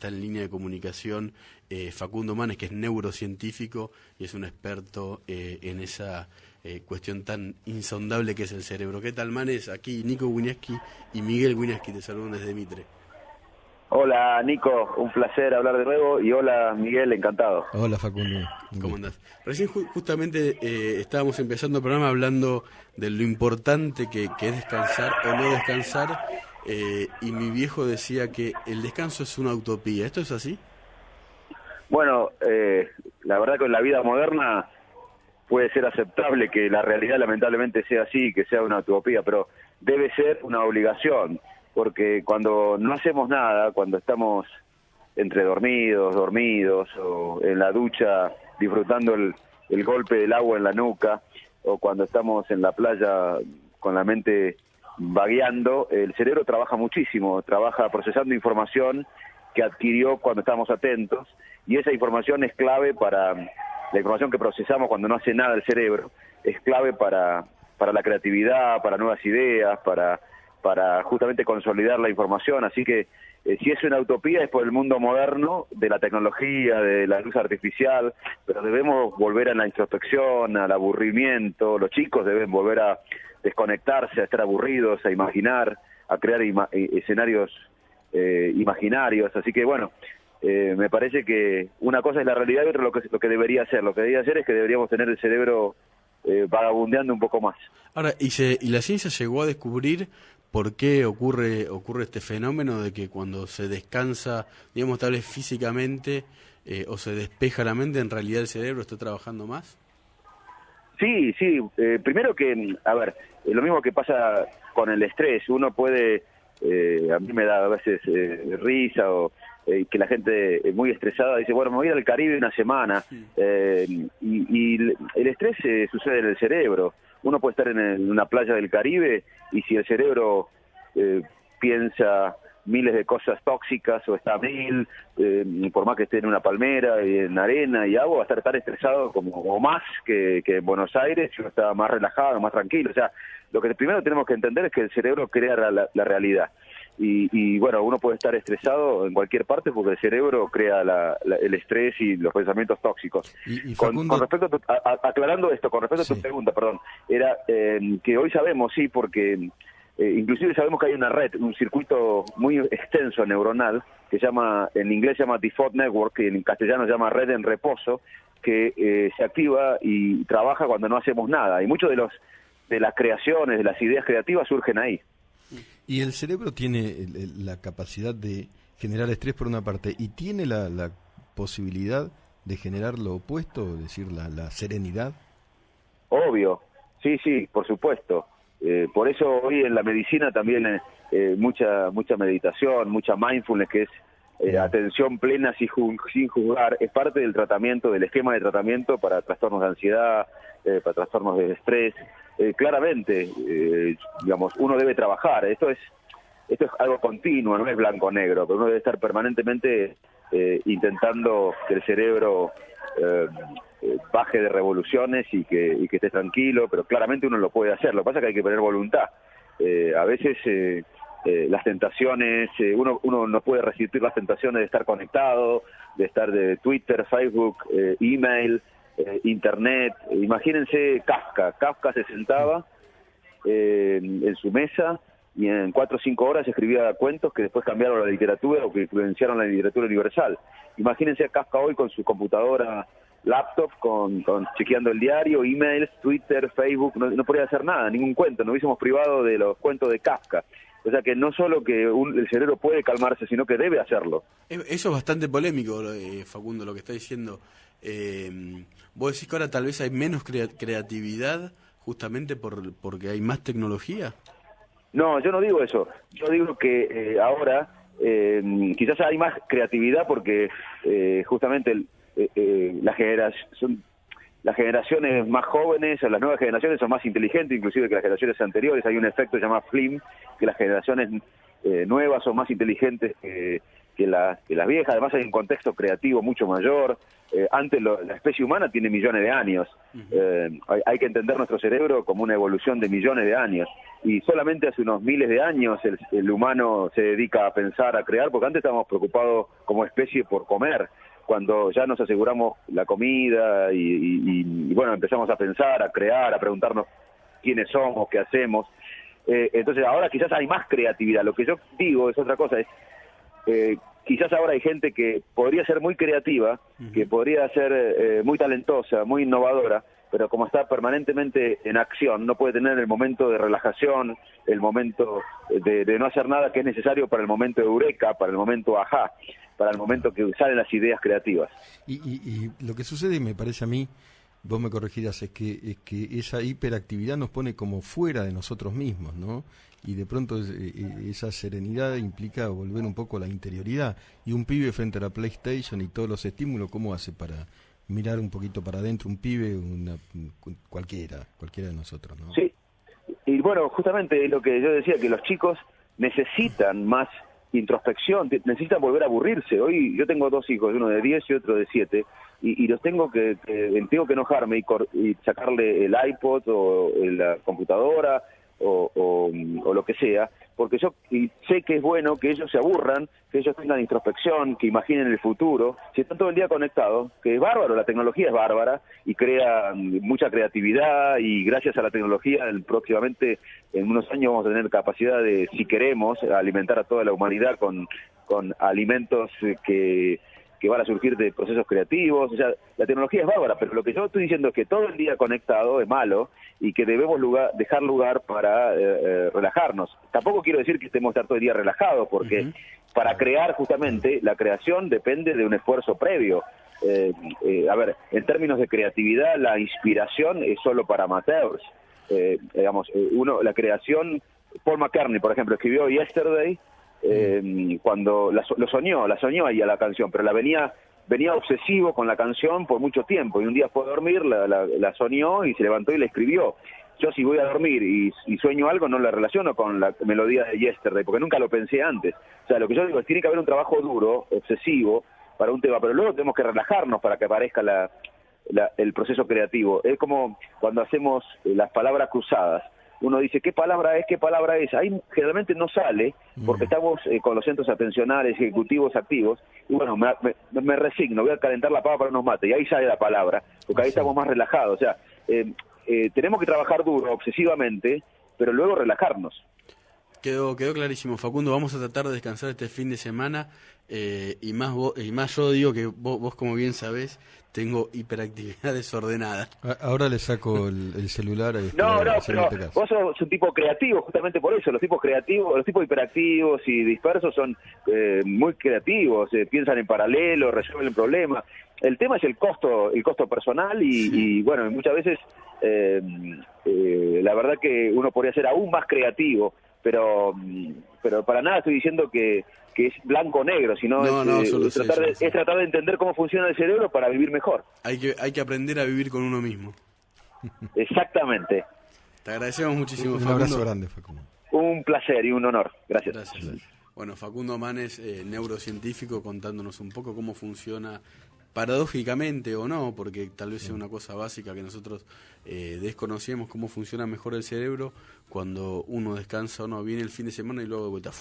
está en línea de comunicación Facundo Manes, que es neurocientífico y es un experto en esa cuestión tan insondable que es el cerebro. ¿Qué tal, Manes? Aquí Nico Wieniawski y Miguel Wieniawski te saludan desde Mitre. Hola Nico, un placer hablar de nuevo, y hola Miguel, encantado. Hola Facundo. ¿Cómo andás? Recién justamente estábamos empezando el programa hablando de lo importante que es descansar o no descansar, y mi viejo decía que el descanso es una utopía. ¿Esto es así? Bueno, la verdad que en la vida moderna puede ser aceptable que la realidad lamentablemente sea así, que sea una utopía, pero debe ser una obligación, porque cuando no hacemos nada, cuando estamos entre dormidos, o en la ducha disfrutando el golpe del agua en la nuca, o cuando estamos en la playa con la mente vagueando, el cerebro trabaja muchísimo, trabaja procesando información que adquirió cuando estamos atentos, y esa información es clave para la información que procesamos cuando no hace nada el cerebro, es clave para la creatividad, para nuevas ideas, para justamente consolidar la información. Así que si es una utopía es por el mundo moderno, de la tecnología, de la luz artificial, pero debemos volver a la introspección, al aburrimiento. Los chicos deben volver a desconectarse, a estar aburridos, a imaginar, a crear escenarios imaginarios. Así que bueno, me parece que una cosa es la realidad y otra lo que debería ser. Lo que debería ser es que deberíamos tener el cerebro vagabundeando un poco más. Ahora, y la ciencia llegó a descubrir por qué ocurre este fenómeno de que cuando se descansa, digamos, tal vez físicamente, o se despeja la mente, en realidad el cerebro está trabajando más. Sí, primero que, a ver, lo mismo que pasa con el estrés, uno puede, a mí me da a veces risa, o que la gente muy estresada dice, bueno, me voy a ir al Caribe una semana, Sí. y el estrés sucede en el cerebro. Uno puede estar en una playa del Caribe, y si el cerebro piensa miles de cosas tóxicas, o está por más que esté en una palmera y en arena y agua, va a estar tan estresado o más que en Buenos Aires, si uno está más relajado, más tranquilo. O sea, lo que primero tenemos que entender es que el cerebro crea la realidad. Y bueno, uno puede estar estresado en cualquier parte porque el cerebro crea el estrés y los pensamientos tóxicos. Y Con Facundo... respecto aclarando esto, con respecto a tu pregunta, perdón, era que hoy sabemos, sí, porque inclusive sabemos que hay una red, un circuito muy extenso neuronal, que en inglés se llama Default Network, y en castellano se llama red en reposo, que se activa y trabaja cuando no hacemos nada. Y muchos de las creaciones, de las ideas creativas surgen ahí. Y el cerebro tiene la capacidad de generar estrés por una parte, y tiene la posibilidad de generar lo opuesto, es decir, la serenidad. Obvio, sí, por supuesto. Por eso hoy en la medicina también mucha meditación, mucha mindfulness, que es atención plena sin juzgar, es parte del tratamiento, del esquema de tratamiento para trastornos de ansiedad, para trastornos de estrés. Claramente, digamos, uno debe trabajar. Esto es algo continuo, no es blanco-negro, pero uno debe estar permanentemente intentando que el cerebro baje de revoluciones y que esté tranquilo, pero claramente uno lo puede hacer. Lo que pasa es que hay que poner voluntad. A veces las tentaciones, uno no puede resistir las tentaciones de estar conectado, de estar de Twitter, Facebook, email, Internet. Imagínense Kafka se sentaba en su mesa y en 4 o 5 horas escribía cuentos que después cambiaron la literatura o que influenciaron la literatura universal. Imagínense a Kafka hoy con su computadora, laptop, chequeando el diario, emails, Twitter, Facebook. No podría hacer nada, ningún cuento, nos hubiésemos privado de los cuentos de Kafka. O sea que no solo que el cerebro puede calmarse, sino que debe hacerlo. Eso es bastante polémico, Facundo, lo que está diciendo. ¿Vos decís que ahora tal vez hay menos creatividad justamente porque hay más tecnología? No, yo no digo eso. Yo digo que ahora quizás hay más creatividad porque justamente las generaciones más jóvenes, o las nuevas generaciones, son más inteligentes inclusive que las generaciones anteriores. Hay un efecto llamado FLIM, que las generaciones nuevas son más inteligentes que las viejas. Además hay un contexto creativo mucho mayor. Antes la especie humana tiene millones de años. Hay que entender nuestro cerebro como una evolución de millones de años. Y solamente hace unos miles de años el humano se dedica a pensar, a crear, porque antes estábamos preocupados como especie por comer. Cuando ya nos aseguramos la comida y bueno, empezamos a pensar, a crear, a preguntarnos quiénes somos, qué hacemos. Entonces ahora quizás hay más creatividad. Lo que yo digo es otra cosa, quizás ahora hay gente que podría ser muy creativa, que podría ser muy talentosa, muy innovadora, pero como está permanentemente en acción, no puede tener el momento de relajación, el momento de no hacer nada que es necesario para el momento de eureka, para el momento ajá, para el momento que salen las ideas creativas. Y lo que sucede, me parece a mí, vos me corregirás, es que esa hiperactividad nos pone como fuera de nosotros mismos, ¿no? Y de pronto esa serenidad implica volver un poco a la interioridad. Y un pibe frente a la PlayStation y todos los estímulos, ¿cómo hace para mirar un poquito para adentro? Un pibe, cualquiera de nosotros, ¿no? Sí, y bueno, justamente es lo que yo decía, que los chicos necesitan más introspección, necesitan volver a aburrirse. Hoy yo tengo 2 hijos, uno de 10 y otro de 7, y los tengo que enojarme y sacarle el iPod o la computadora o lo que sea, porque yo sé que es bueno que ellos se aburran, que ellos tengan introspección, que imaginen el futuro. Si están todo el día conectados, que es bárbaro, la tecnología es bárbara y crea mucha creatividad, y gracias a la tecnología próximamente en unos años vamos a tener capacidad de, si queremos, alimentar a toda la humanidad con alimentos que van a surgir de procesos creativos. O sea, la tecnología es bárbara, pero lo que yo estoy diciendo es que todo el día conectado es malo y que debemos dejar lugar para relajarnos. Tampoco quiero decir que estemos todo el día relajados, porque para crear, justamente, la creación depende de un esfuerzo previo. A ver, en términos de creatividad, la inspiración es solo para amateurs. La creación, Paul McCartney, por ejemplo, escribió Yesterday, cuando la soñó ahí a la canción, pero venía obsesivo con la canción por mucho tiempo, y un día fue a dormir, la soñó y se levantó y la escribió. Yo, si voy a dormir y sueño algo, no la relaciono con la melodía de Yesterday, porque nunca lo pensé antes. O sea, lo que yo digo es, tiene que haber un trabajo duro, obsesivo, para un tema, pero luego tenemos que relajarnos para que aparezca el proceso creativo. Es como cuando hacemos las palabras cruzadas. Uno dice, ¿qué palabra es? Ahí generalmente no sale, porque estamos con los centros atencionales, ejecutivos activos, y bueno, me resigno, voy a calentar la papa para unos mates, y ahí sale la palabra, porque ahí estamos más relajados. O sea, tenemos que trabajar duro, obsesivamente, pero luego relajarnos. Quedó clarísimo, Facundo. Vamos a tratar de descansar este fin de semana, y más yo digo que vos como bien sabés, tengo hiperactividad desordenada. Ahora le saco el celular. No, pero vos sos un tipo creativo, justamente por eso. Los tipos creativos, los tipos hiperactivos y dispersos son muy creativos, piensan en paralelo, resuelven el problema. El tema es el costo personal y bueno, muchas veces la verdad que uno podría ser aún más creativo, pero para nada estoy diciendo que es blanco o negro, sino es tratar de entender cómo funciona el cerebro para vivir mejor. Hay que aprender a vivir con uno mismo. Exactamente. Te agradecemos muchísimo, Facundo. Un abrazo grande, Facundo. Un placer y un honor. Gracias. Bueno, Facundo Manes, neurocientífico, contándonos un poco cómo funciona, paradójicamente o no, porque tal vez sea una cosa básica que nosotros desconocíamos, cómo funciona mejor el cerebro cuando uno descansa o no. Viene el fin de semana y luego de vuelta.